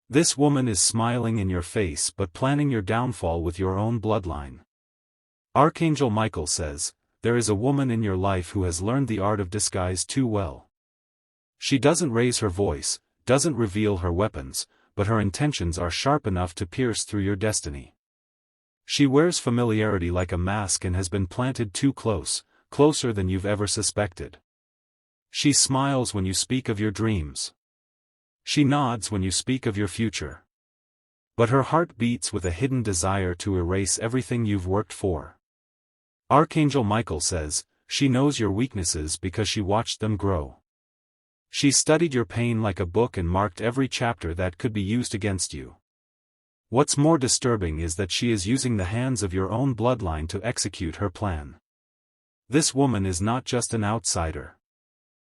This woman is smiling in your face but planning your downfall with your own bloodline. Archangel Michael says, there is a woman in your life who has learned the art of disguise too well. She doesn't raise her voice, doesn't reveal her weapons, but her intentions are sharp enough to pierce through your destiny. She wears familiarity like a mask and has been planted too close, closer than you've ever suspected. She smiles when you speak of your dreams. She nods when you speak of your future. But her heart beats with a hidden desire to erase everything you've worked for. Archangel Michael says, she knows your weaknesses because she watched them grow. She studied your pain like a book and marked every chapter that could be used against you. What's more disturbing is that she is using the hands of your own bloodline to execute her plan. This woman is not just an outsider.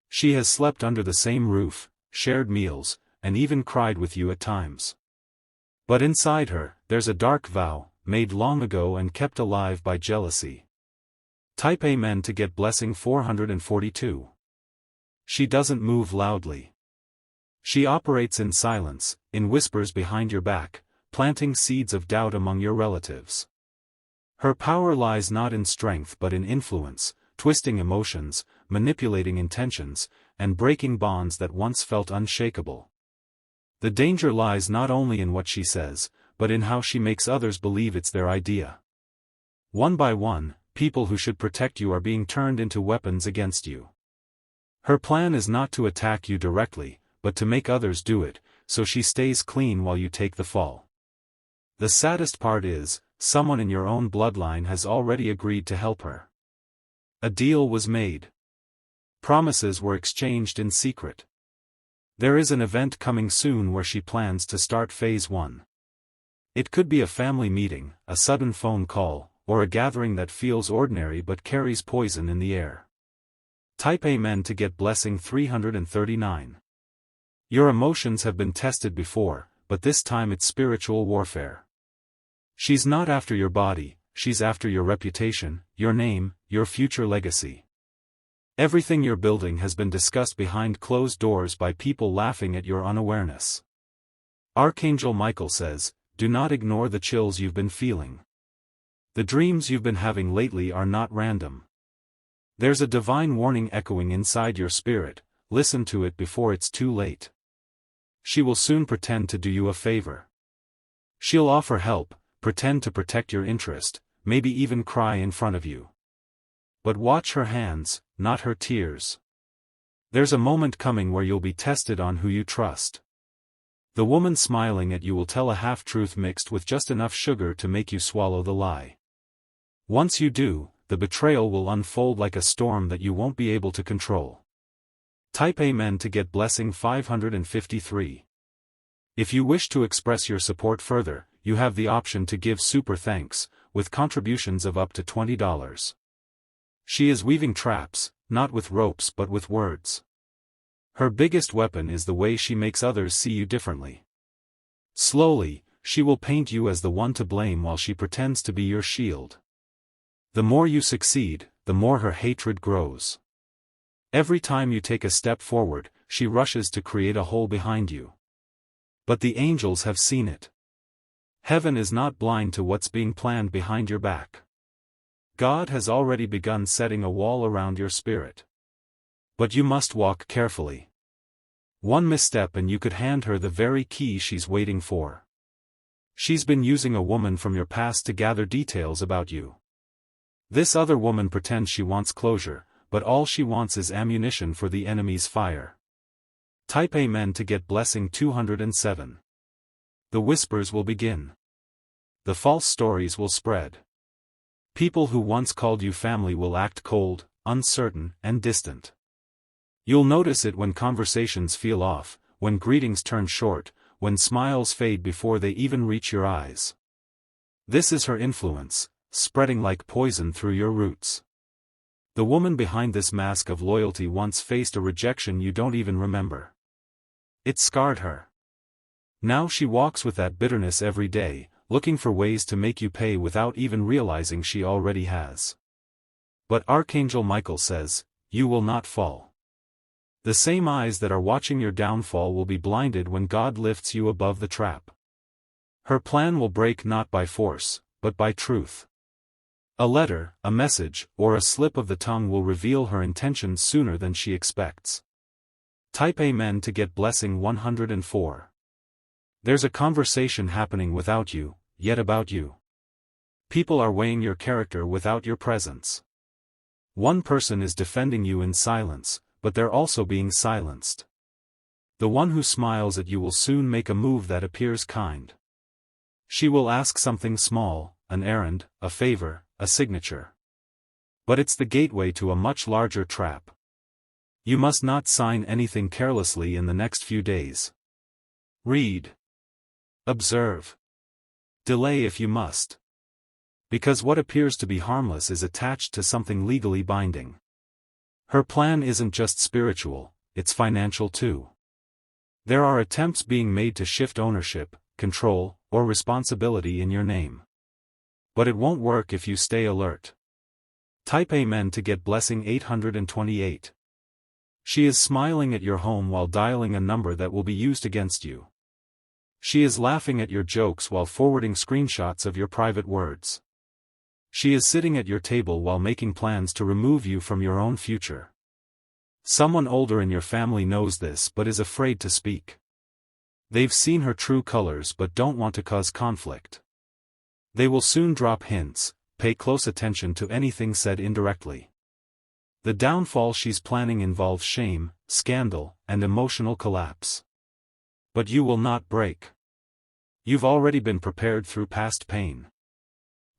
She has slept under the same roof, shared meals, and even cried with you at times. But inside her, there's a dark vow, made long ago and kept alive by jealousy. Type Amen to get blessing 442. She doesn't move loudly. She operates in silence, in whispers behind your back, planting seeds of doubt among your relatives. Her power lies not in strength but in influence, twisting emotions, manipulating intentions, and breaking bonds that once felt unshakable. The danger lies not only in what she says, but in how she makes others believe it's their idea. One by one, people who should protect you are being turned into weapons against you. Her plan is not to attack you directly, but to make others do it, so she stays clean while you take the fall. The saddest part is, someone in your own bloodline has already agreed to help her. A deal was made. Promises were exchanged in secret. There is an event coming soon where she plans to start phase 1. It could be a family meeting, a sudden phone call, or a gathering that feels ordinary but carries poison in the air. Type Amen to get blessing 339. Your emotions have been tested before, but this time it's spiritual warfare. She's not after your body, she's after your reputation, your name, your future legacy. Everything you're building has been discussed behind closed doors by people laughing at your unawareness. Archangel Michael says, do not ignore the chills you've been feeling. The dreams you've been having lately are not random. There's a divine warning echoing inside your spirit, listen to it before it's too late. She will soon pretend to do you a favor. She'll offer help, pretend to protect your interest, maybe even cry in front of you. But watch her hands, not her tears. There's a moment coming where you'll be tested on who you trust. The woman smiling at you will tell a half-truth mixed with just enough sugar to make you swallow the lie. Once you do, the betrayal will unfold like a storm that you won't be able to control. Type Amen to get blessing 553. If you wish to express your support further, you have the option to give super thanks, with contributions of up to $20. She is weaving traps, not with ropes but with words. Her biggest weapon is the way she makes others see you differently. Slowly, she will paint you as the one to blame while she pretends to be your shield. The more you succeed, the more her hatred grows. Every time you take a step forward, she rushes to create a hole behind you. But the angels have seen it. Heaven is not blind to what's being planned behind your back. God has already begun setting a wall around your spirit. But you must walk carefully. One misstep and you could hand her the very key she's waiting for. She's been using a woman from your past to gather details about you. This other woman pretends she wants closure, but all she wants is ammunition for the enemy's fire. Type Amen to get blessing 207. The whispers will begin. The false stories will spread. People who once called you family will act cold, uncertain, and distant. You'll notice it when conversations feel off, when greetings turn short, when smiles fade before they even reach your eyes. This is her influence, spreading like poison through your roots. The woman behind this mask of loyalty once faced a rejection you don't even remember. It scarred her. Now she walks with that bitterness every day, looking for ways to make you pay without even realizing she already has. But Archangel Michael says, you will not fall. The same eyes that are watching your downfall will be blinded when God lifts you above the trap. Her plan will break not by force, but by truth. A letter, a message, or a slip of the tongue will reveal her intentions sooner than she expects. Type Amen to get blessing 104. There's a conversation happening without you, yet about you. People are weighing your character without your presence. One person is defending you in silence, but they're also being silenced. The one who smiles at you will soon make a move that appears kind. She will ask something small, an errand, a favor, a signature. But it's the gateway to a much larger trap. You must not sign anything carelessly in the next few days. Read. Observe. Delay if you must. Because what appears to be harmless is attached to something legally binding. Her plan isn't just spiritual, it's financial too. There are attempts being made to shift ownership, control, or responsibility in your name. But it won't work if you stay alert. Type Amen to get blessing 828. She is smiling at your home while dialing a number that will be used against you. She is laughing at your jokes while forwarding screenshots of your private words. She is sitting at your table while making plans to remove you from your own future. Someone older in your family knows this but is afraid to speak. They've seen her true colors but don't want to cause conflict. They will soon drop hints, pay close attention to anything said indirectly. The downfall she's planning involves shame, scandal, and emotional collapse. But you will not break. You've already been prepared through past pain.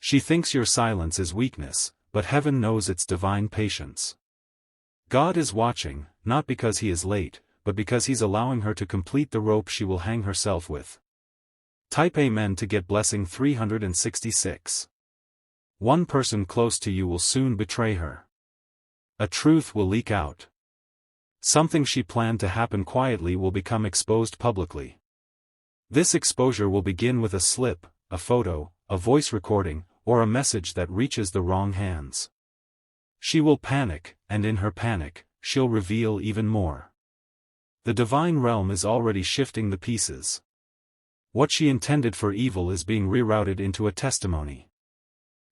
She thinks your silence is weakness, but heaven knows it's divine patience. God is watching, not because he is late, but because he's allowing her to complete the rope she will hang herself with. Type Amen to get blessing 366. One person close to you will soon betray her. A truth will leak out. Something she planned to happen quietly will become exposed publicly. This exposure will begin with a slip, a photo, a voice recording, or a message that reaches the wrong hands. She will panic, and in her panic, she'll reveal even more. The divine realm is already shifting the pieces. What she intended for evil is being rerouted into a testimony.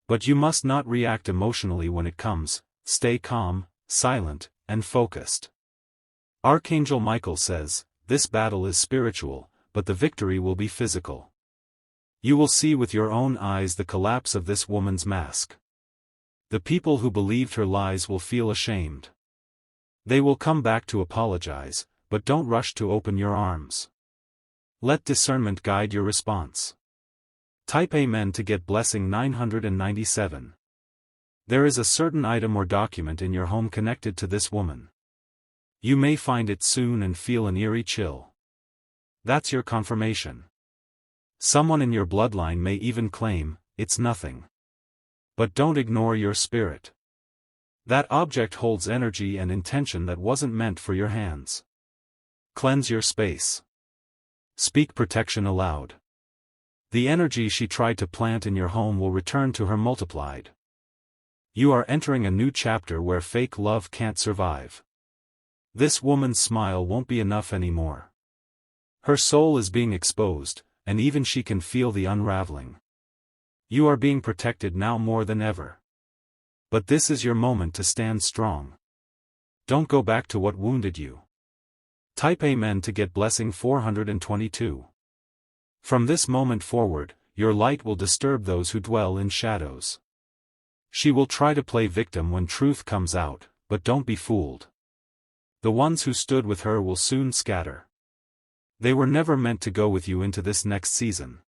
But you must not react emotionally when it comes. Stay calm, silent, and focused. Archangel Michael says, this battle is spiritual, but the victory will be physical. You will see with your own eyes the collapse of this woman's mask. The people who believed her lies will feel ashamed. They will come back to apologize, but don't rush to open your arms. Let discernment guide your response. Type Amen to get blessing 997. There is a certain item or document in your home connected to this woman. You may find it soon and feel an eerie chill. That's your confirmation. Someone in your bloodline may even claim, it's nothing. But don't ignore your spirit. That object holds energy and intention that wasn't meant for your hands. Cleanse your space. Speak protection aloud. The energy she tried to plant in your home will return to her multiplied. You are entering a new chapter where fake love can't survive. This woman's smile won't be enough anymore. Her soul is being exposed, and even she can feel the unraveling. You are being protected now more than ever. But this is your moment to stand strong. Don't go back to what wounded you. Type Amen to get blessing 422. From this moment forward, your light will disturb those who dwell in shadows. She will try to play victim when truth comes out, but don't be fooled. The ones who stood with her will soon scatter. They were never meant to go with you into this next season.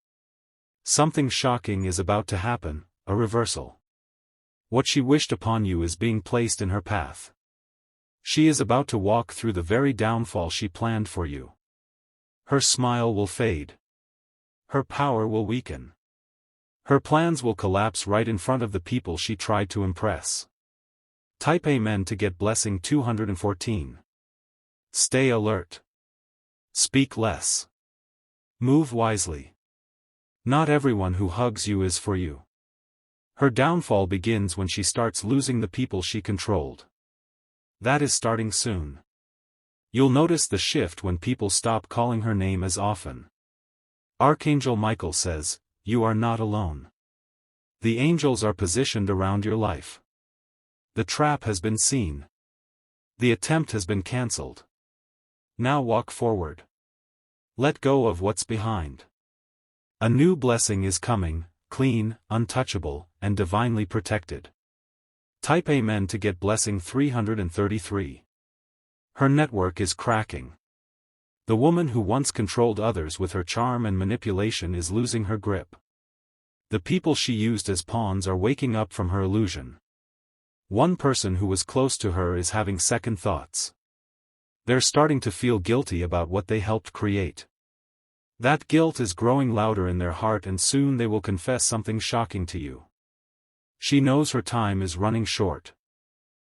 Something shocking is about to happen, a reversal. What she wished upon you is being placed in her path. She is about to walk through the very downfall she planned for you. Her smile will fade. Her power will weaken. Her plans will collapse right in front of the people she tried to impress. Type Amen to get blessing 214. Stay alert. Speak less. Move wisely. Not everyone who hugs you is for you. Her downfall begins when she starts losing the people she controlled. That is starting soon. You'll notice the shift when people stop calling her name as often. Archangel Michael says, you are not alone. The angels are positioned around your life. The trap has been seen. The attempt has been cancelled. Now walk forward. Let go of what's behind. A new blessing is coming, clean, untouchable, and divinely protected. Type Amen to get blessing 333. Her network is cracking. The woman who once controlled others with her charm and manipulation is losing her grip. The people she used as pawns are waking up from her illusion. One person who was close to her is having second thoughts. They're starting to feel guilty about what they helped create. That guilt is growing louder in their heart, and soon they will confess something shocking to you. She knows her time is running short.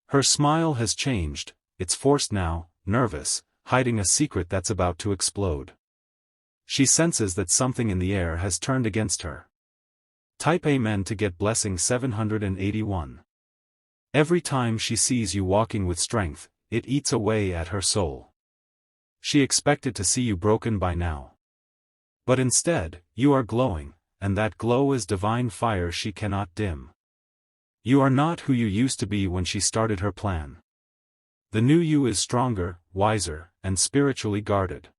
Her smile has changed, it's forced now, nervous, hiding a secret that's about to explode. She senses that something in the air has turned against her. Type Amen to get blessing 781. Every time she sees you walking with strength, it eats away at her soul. She expected to see you broken by now. But instead, you are glowing, and that glow is divine fire she cannot dim. You are not who you used to be when she started her plan. The new you is stronger, wiser, and spiritually guarded.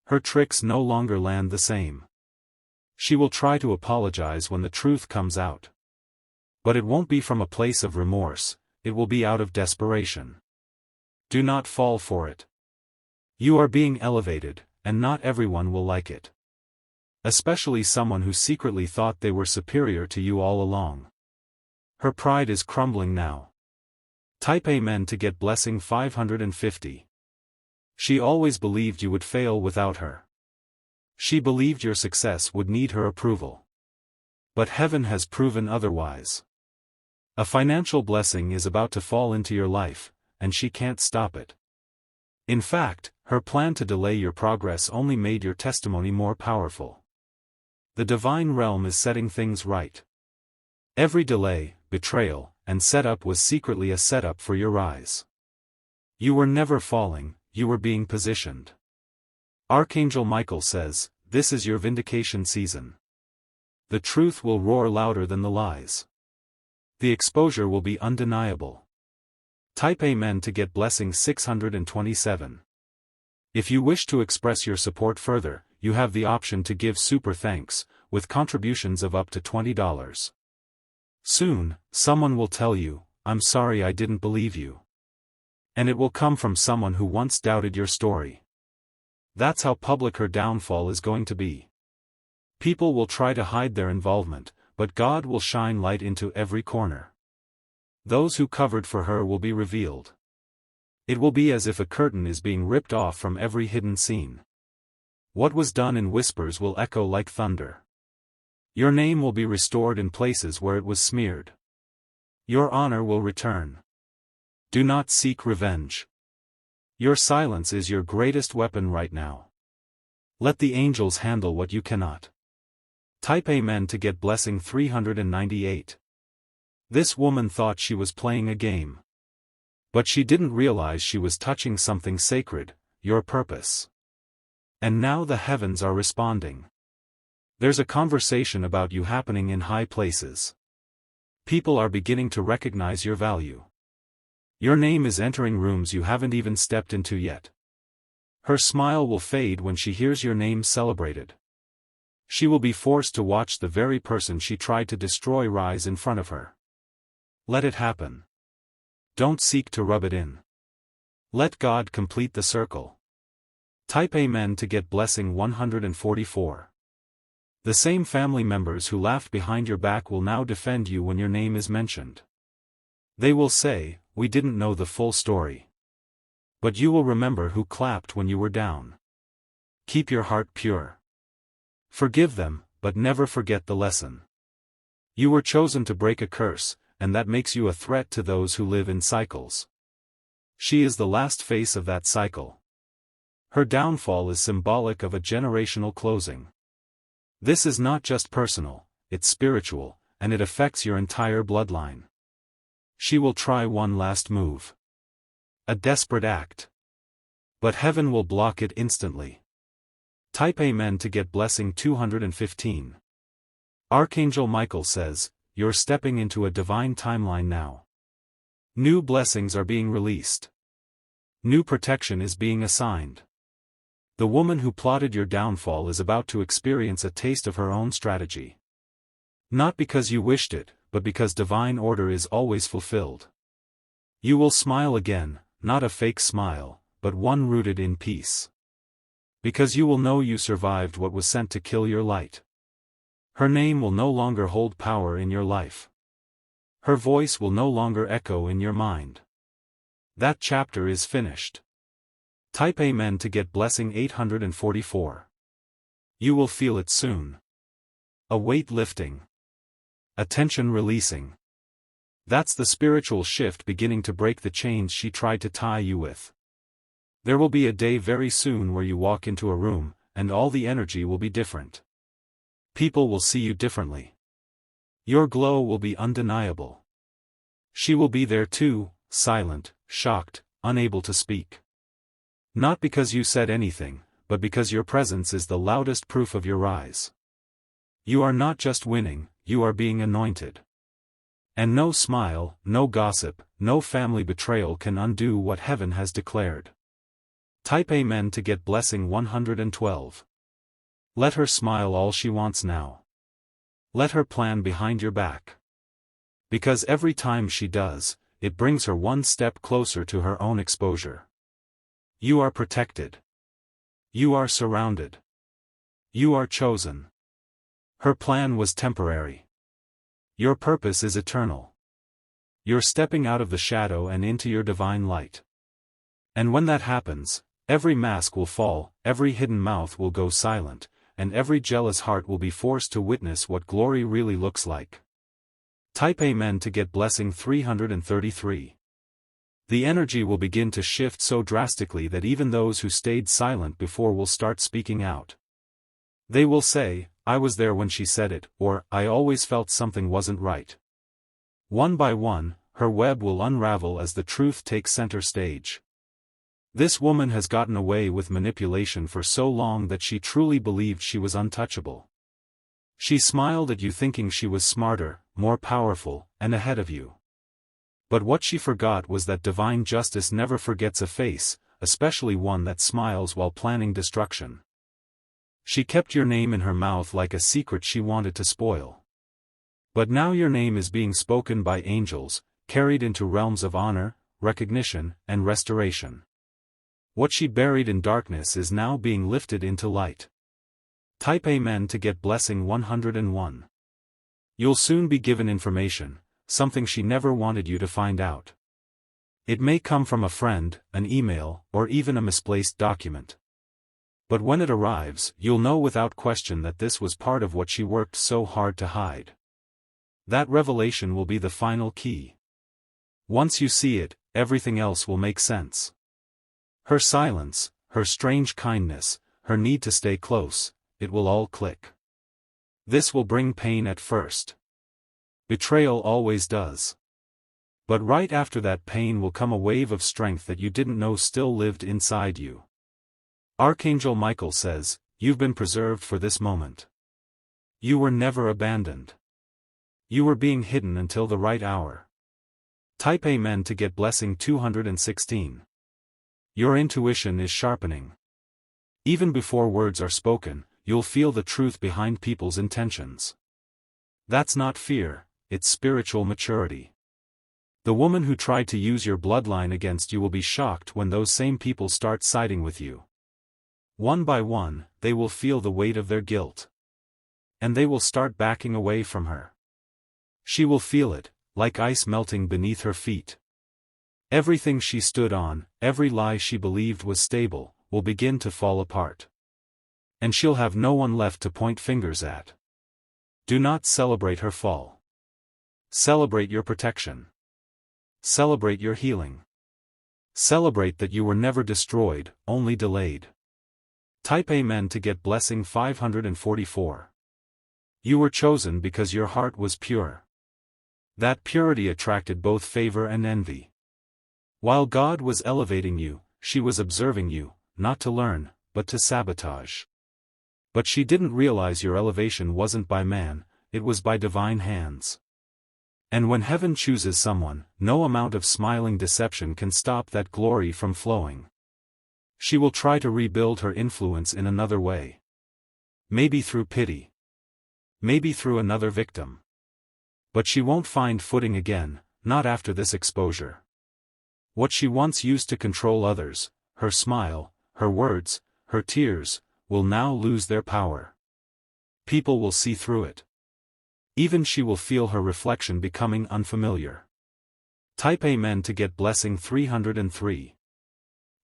Her tricks no longer land the same. She will try to apologize when the truth comes out. But it won't be from a place of remorse, it will be out of desperation. Do not fall for it. You are being elevated, and not everyone will like it. Especially someone who secretly thought they were superior to you all along. Her pride is crumbling now. Type Amen to get blessing 550. She always believed you would fail without her. She believed your success would need her approval. But heaven has proven otherwise. A financial blessing is about to fall into your life, and she can't stop it. In fact, her plan to delay your progress only made your testimony more powerful. The divine realm is setting things right. Every delay, betrayal, and setup was secretly a setup for your rise. You were never falling, you were being positioned. Archangel Michael says, this is your vindication season. The truth will roar louder than the lies. The exposure will be undeniable. Type Amen to get blessing 627. If you wish to express your support further, you have the option to give super thanks, with contributions of up to $20. Soon, someone will tell you, I'm sorry I didn't believe you. And it will come from someone who once doubted your story. That's how public her downfall is going to be. People will try to hide their involvement, but God will shine light into every corner. Those who covered for her will be revealed. It will be as if a curtain is being ripped off from every hidden scene. What was done in whispers will echo like thunder. Your name will be restored in places where it was smeared. Your honor will return. Do not seek revenge. Your silence is your greatest weapon right now. Let the angels handle what you cannot. Type Amen to get blessing 398. This woman thought she was playing a game. But she didn't realize she was touching something sacred, your purpose. And now the heavens are responding. There's a conversation about you happening in high places. People are beginning to recognize your value. Your name is entering rooms you haven't even stepped into yet. Her smile will fade when she hears your name celebrated. She will be forced to watch the very person she tried to destroy rise in front of her. Let it happen. Don't seek to rub it in. Let God complete the circle. Type Amen to get blessing 144. The same family members who laughed behind your back will now defend you when your name is mentioned. They will say, we didn't know the full story. But you will remember who clapped when you were down. Keep your heart pure. Forgive them, but never forget the lesson. You were chosen to break a curse, and that makes you a threat to those who live in cycles. She is the last face of that cycle. Her downfall is symbolic of a generational closing. This is not just personal, it's spiritual, and it affects your entire bloodline. She will try one last move. A desperate act. But heaven will block it instantly. Type Amen to get blessing 215. Archangel Michael says, you're stepping into a divine timeline now. New blessings are being released. New protection is being assigned. The woman who plotted your downfall is about to experience a taste of her own strategy. Not because you wished it, but because divine order is always fulfilled. You will smile again, not a fake smile, but one rooted in peace. Because you will know you survived what was sent to kill your light. Her name will no longer hold power in your life. Her voice will no longer echo in your mind. That chapter is finished. Type Amen to get blessing 844. You will feel it soon. A weight lifting. A tension releasing. That's the spiritual shift beginning to break the chains she tried to tie you with. There will be a day very soon where you walk into a room, and all the energy will be different. People will see you differently. Your glow will be undeniable. She will be there too, silent, shocked, unable to speak. Not because you said anything, but because your presence is the loudest proof of your rise. You are not just winning, you are being anointed. And no smile, no gossip, no family betrayal can undo what heaven has declared. Type Amen to get blessing 112. Let her smile all she wants now. Let her plan behind your back. Because every time she does, it brings her one step closer to her own exposure. You are protected. You are surrounded. You are chosen. Her plan was temporary. Your purpose is eternal. You're stepping out of the shadow and into your divine light. And when that happens, every mask will fall, every hidden mouth will go silent, and every jealous heart will be forced to witness what glory really looks like. Type Amen to get blessing 333. The energy will begin to shift so drastically that even those who stayed silent before will start speaking out. They will say, I was there when she said it, or, I always felt something wasn't right. One by one, her web will unravel as the truth takes center stage. This woman has gotten away with manipulation for so long that she truly believed she was untouchable. She smiled at you thinking she was smarter, more powerful, and ahead of you. But what she forgot was that divine justice never forgets a face, especially one that smiles while planning destruction. She kept your name in her mouth like a secret she wanted to spoil. But now your name is being spoken by angels, carried into realms of honor, recognition, and restoration. What she buried in darkness is now being lifted into light. Type Amen to get blessing 101. You'll soon be given information, something she never wanted you to find out. It may come from a friend, an email, or even a misplaced document. But when it arrives, you'll know without question that this was part of what she worked so hard to hide. That revelation will be the final key. Once you see it, everything else will make sense. Her silence, her strange kindness, her need to stay close, it will all click. This will bring pain at first. Betrayal always does. But right after that pain will come a wave of strength that you didn't know still lived inside you. Archangel Michael says, you've been preserved for this moment. You were never abandoned. You were being hidden until the right hour. Type Amen to get blessing 216. Your intuition is sharpening. Even before words are spoken, you'll feel the truth behind people's intentions. That's not fear, it's spiritual maturity. The woman who tried to use your bloodline against you will be shocked when those same people start siding with you. One by one, they will feel the weight of their guilt. And they will start backing away from her. She will feel it, like ice melting beneath her feet. Everything she stood on, every lie she believed was stable, will begin to fall apart. And she'll have no one left to point fingers at. Do not celebrate her fall. Celebrate your protection. Celebrate your healing. Celebrate that you were never destroyed, only delayed. Type Amen to get blessing 544. You were chosen because your heart was pure. That purity attracted both favor and envy. While God was elevating you, she was observing you, not to learn, but to sabotage. But she didn't realize your elevation wasn't by man, it was by divine hands. And when heaven chooses someone, no amount of smiling deception can stop that glory from flowing. She will try to rebuild her influence in another way. Maybe through pity. Maybe through another victim. But she won't find footing again, not after this exposure. What she once used to control others, her smile, her words, her tears, will now lose their power. People will see through it. Even she will feel her reflection becoming unfamiliar. Type Amen to get blessing 303.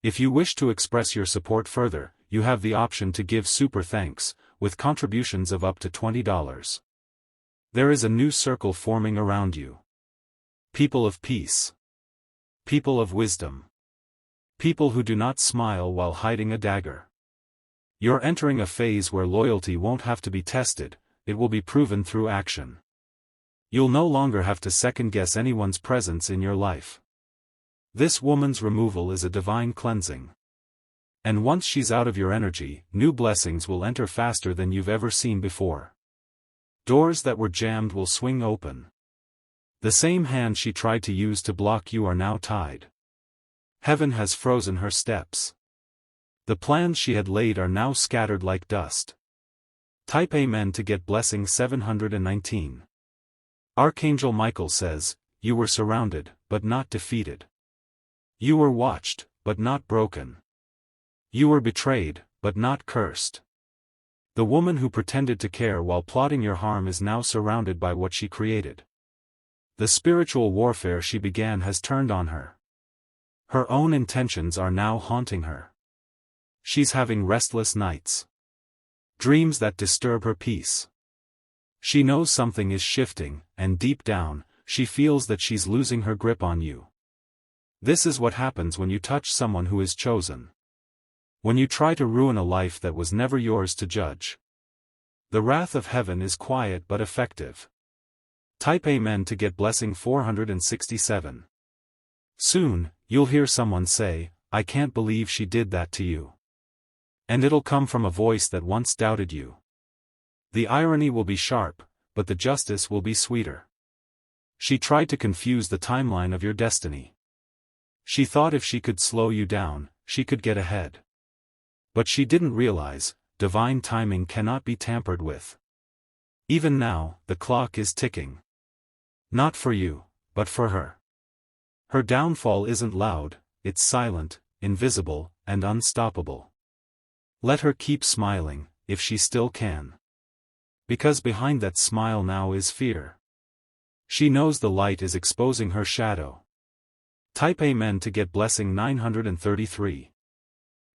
If you wish to express your support further, you have the option to give super thanks, with contributions of up to $20. There is a new circle forming around you. People of peace. People of wisdom. People who do not smile while hiding a dagger. You're entering a phase where loyalty won't have to be tested, it will be proven through action. You'll no longer have to second-guess anyone's presence in your life. This woman's removal is a divine cleansing. And once she's out of your energy, new blessings will enter faster than you've ever seen before. Doors that were jammed will swing open. The same hand she tried to use to block you are now tied. Heaven has frozen her steps. The plans she had laid are now scattered like dust. Type Amen to get blessing 719. Archangel Michael says, you were surrounded, but not defeated. You were watched, but not broken. You were betrayed, but not cursed. The woman who pretended to care while plotting your harm is now surrounded by what she created. The spiritual warfare she began has turned on her. Her own intentions are now haunting her. She's having restless nights. Dreams that disturb her peace. She knows something is shifting, and deep down, she feels that she's losing her grip on you. This is what happens when you touch someone who is chosen. When you try to ruin a life that was never yours to judge. The wrath of heaven is quiet but effective. Type Amen to get blessing 467. Soon, you'll hear someone say, I can't believe she did that to you. And it'll come from a voice that once doubted you. The irony will be sharp, but the justice will be sweeter. She tried to confuse the timeline of your destiny. She thought if she could slow you down, she could get ahead. But she didn't realize, divine timing cannot be tampered with. Even now, the clock is ticking. Not for you, but for her. Her downfall isn't loud, it's silent, invisible, and unstoppable. Let her keep smiling, if she still can. Because behind that smile now is fear. She knows the light is exposing her shadow. Type Amen to get blessing 933.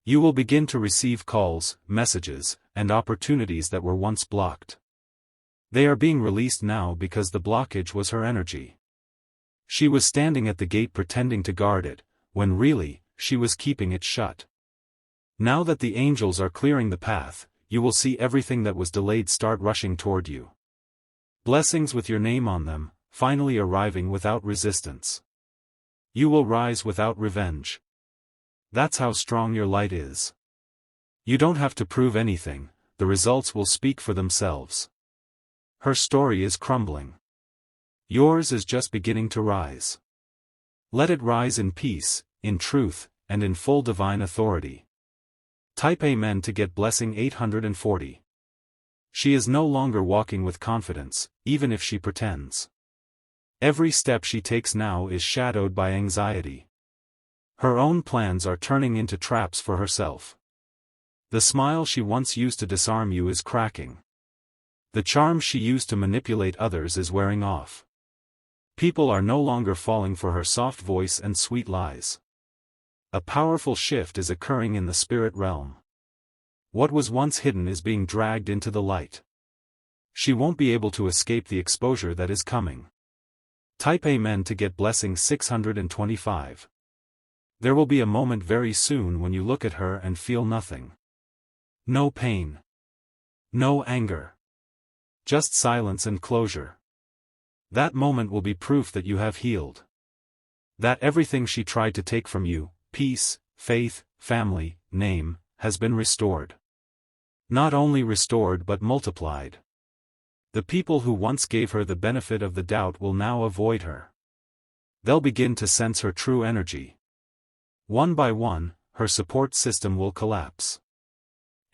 You will begin to receive calls, messages, and opportunities that were once blocked. They are being released now because the blockage was her energy. She was standing at the gate pretending to guard it, when really, she was keeping it shut. Now that the angels are clearing the path, you will see everything that was delayed start rushing toward you. Blessings with your name on them, finally arriving without resistance. You will rise without revenge. That's how strong your light is. You don't have to prove anything, the results will speak for themselves. Her story is crumbling. Yours is just beginning to rise. Let it rise in peace, in truth, and in full divine authority. Type Amen to get blessing 840. She is no longer walking with confidence, even if she pretends. Every step she takes now is shadowed by anxiety. Her own plans are turning into traps for herself. The smile she once used to disarm you is cracking. The charm she used to manipulate others is wearing off. People are no longer falling for her soft voice and sweet lies. A powerful shift is occurring in the spirit realm. What was once hidden is being dragged into the light. She won't be able to escape the exposure that is coming. Type Amen to get blessing 625. There will be a moment very soon when you look at her and feel nothing. No pain. No anger. Just silence and closure. That moment will be proof that you have healed. That everything she tried to take from you, peace, faith, family, name, has been restored. Not only restored but multiplied. The people who once gave her the benefit of the doubt will now avoid her. They'll begin to sense her true energy. One by one, her support system will collapse.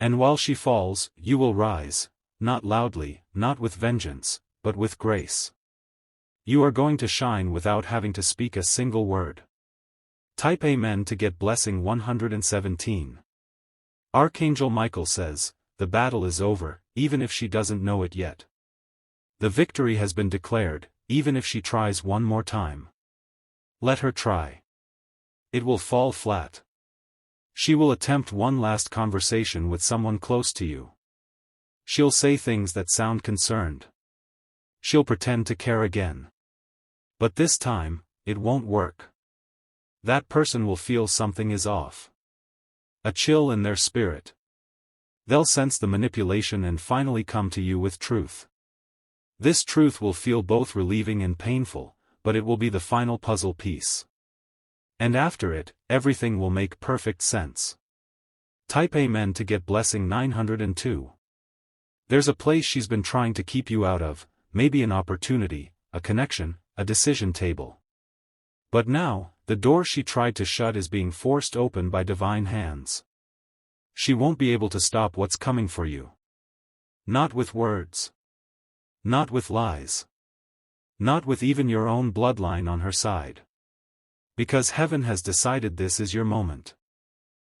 And while she falls, you will rise, not loudly, not with vengeance, but with grace. You are going to shine without having to speak a single word. Type Amen to get blessing 117. Archangel Michael says, the battle is over, even if she doesn't know it yet. The victory has been declared, even if she tries one more time. Let her try. It will fall flat. She will attempt one last conversation with someone close to you. She'll say things that sound concerned. She'll pretend to care again. But this time, it won't work. That person will feel something is off. A chill in their spirit. They'll sense the manipulation and finally come to you with truth. This truth will feel both relieving and painful, but it will be the final puzzle piece. And after it, everything will make perfect sense. Type Amen to get blessing 902. There's a place she's been trying to keep you out of, maybe an opportunity, a connection, a decision table. But now, the door she tried to shut is being forced open by divine hands. She won't be able to stop what's coming for you. Not with words. Not with lies. Not with even your own bloodline on her side. Because heaven has decided this is your moment.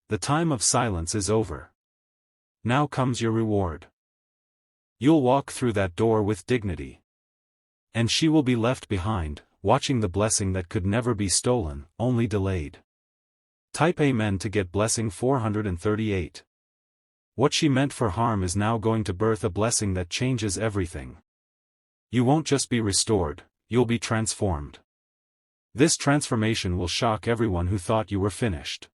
The time of silence is over. Now comes your reward. You'll walk through that door with dignity. And she will be left behind, watching the blessing that could never be stolen, only delayed. Type Amen to get blessing 438. What she meant for harm is now going to birth a blessing that changes everything. You won't just be restored, you'll be transformed. This transformation will shock everyone who thought you were finished.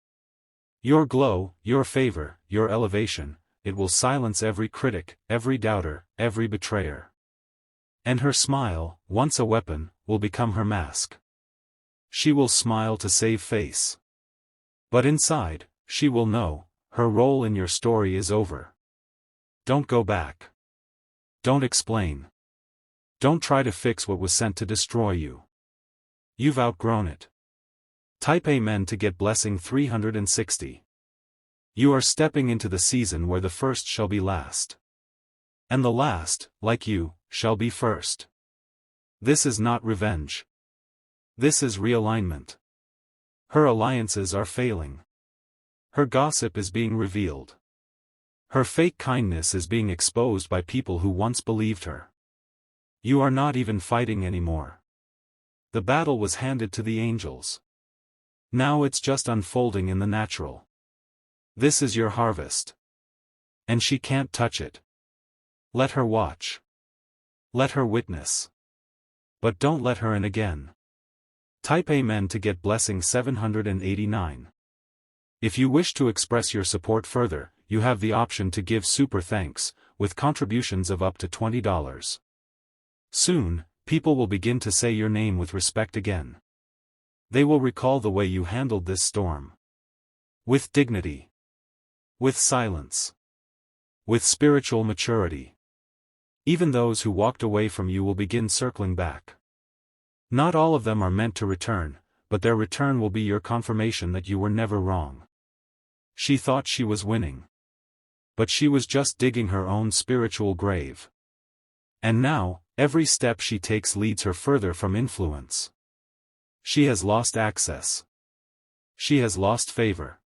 Your glow, your favor, your elevation, it will silence every critic, every doubter, every betrayer. And her smile, once a weapon, will become her mask. She will smile to save face. But inside, she will know, her role in your story is over. Don't go back. Don't explain. Don't try to fix what was sent to destroy you. You've outgrown it. Type Amen to get blessing 360. You are stepping into the season where the first shall be last. And the last, like you, shall be first. This is not revenge. This is realignment. Her alliances are failing. Her gossip is being revealed. Her fake kindness is being exposed by people who once believed her. You are not even fighting anymore. The battle was handed to the angels. Now it's just unfolding in the natural. This is your harvest. And she can't touch it. Let her watch. Let her witness. But don't let her in again. Type Amen to get blessing 789. If you wish to express your support further, you have the option to give super thanks, with contributions of up to $20. Soon, people will begin to say your name with respect again. They will recall the way you handled this storm. With dignity. With silence. With spiritual maturity. Even those who walked away from you will begin circling back. Not all of them are meant to return, but their return will be your confirmation that you were never wrong. She thought she was winning. But she was just digging her own spiritual grave. And now, every step she takes leads her further from influence. She has lost access. She has lost favor.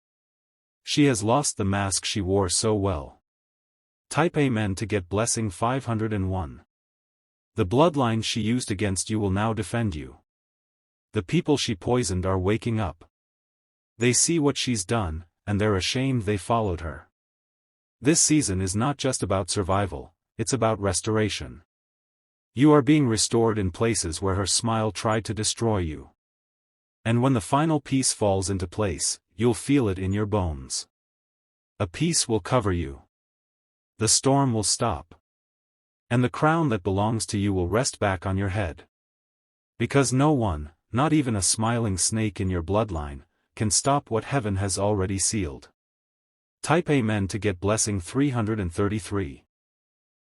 She has lost the mask she wore so well. Type Amen to get blessing 501. The bloodline she used against you will now defend you. The people she poisoned are waking up. They see what she's done, and they're ashamed they followed her. This season is not just about survival, it's about restoration. You are being restored in places where her smile tried to destroy you. And when the final piece falls into place, you'll feel it in your bones. A peace will cover you. The storm will stop. And the crown that belongs to you will rest back on your head. Because no one, not even a smiling snake in your bloodline, can stop what heaven has already sealed. Type Amen to get blessing 333.